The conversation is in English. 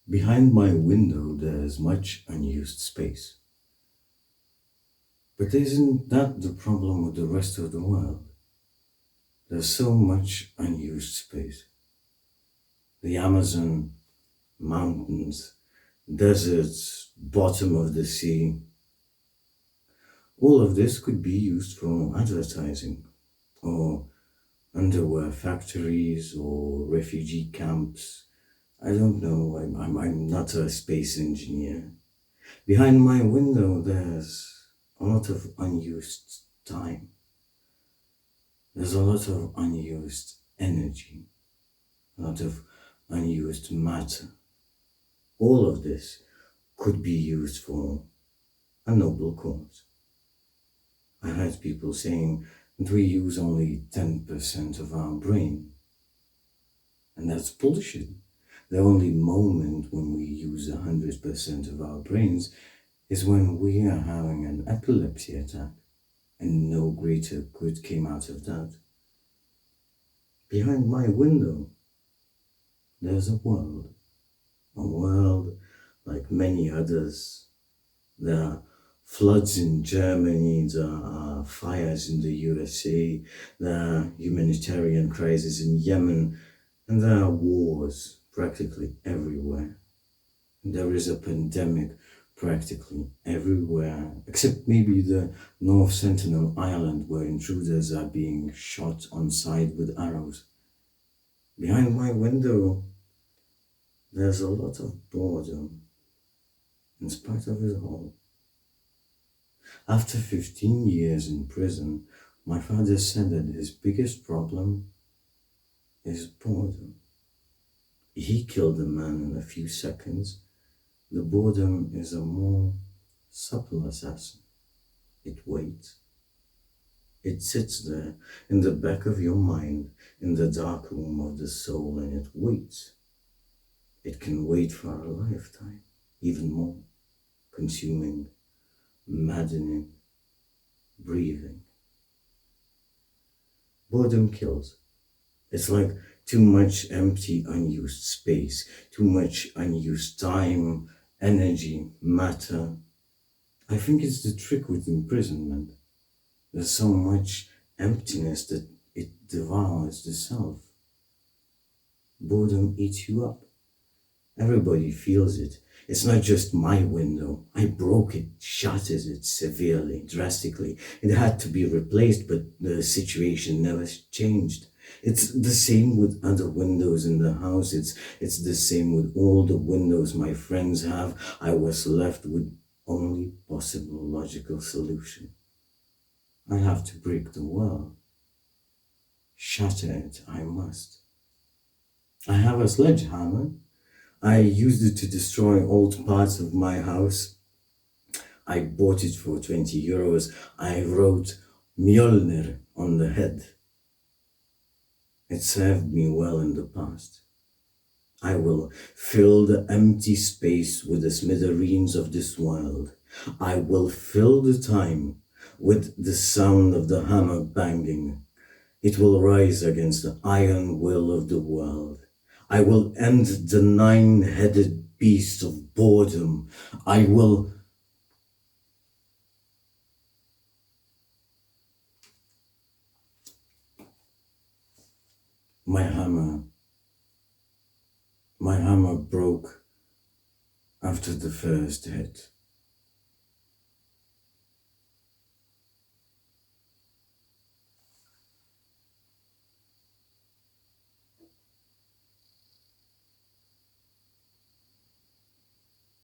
Behind my window there's much unused space. But isn't that the problem with the rest of the world? There's so much unused space. The Amazon, mountains, deserts, bottom of the sea. All of this could be used for advertising, or underwear factories, or refugee camps. I don't know, I'm not a space engineer. Behind my window there's a lot of unused time. There's a lot of unused energy, a lot of unused matter. All of this could be used for a noble cause. I heard people saying that we use only 10% of our brain. And that's bullshit. The only moment when we use 100% of our brains is when we are having an epilepsy attack, and no greater good came out of that. Behind my window, there's a world like many others. There are floods in Germany, there are fires in the USA, there are humanitarian crises in Yemen, and there are wars practically everywhere. There is a pandemic practically everywhere, except maybe the North Sentinel Island, where intruders are being shot on sight with arrows. Behind my window, there's a lot of boredom, in spite of it all. After 15 years in prison, my father said that his biggest problem is boredom. He killed a man in a few seconds. The boredom is a more subtle assassin. It waits. It sits there in the back of your mind, in the dark room of the soul, and it waits. It can wait for a lifetime, even more, consuming, maddening, breathing. Boredom kills. It's like too much empty, unused space, too much unused time, energy, matter. I think it's the trick with imprisonment. There's so much emptiness that it devours the self. Boredom eats you up. Everybody feels it. It's not just my window. I broke it, shattered it severely, drastically. It had to be replaced, but the situation never changed. It's the same with other windows in the house. It's the same with all the windows my friends have. I was left with only possible logical solution. I have to break the world. Shatter it, I must. I have a sledgehammer. I used it to destroy old parts of my house. I bought it for 20 euros. I wrote Mjolnir on the head. It served me well in the past. I will fill the empty space with the smithereens of this world. I will fill the time with the sound of the hammer banging. It will rise against the iron will of the world. I will end the 9-headed beast of boredom. I will... My hammer broke after the first hit.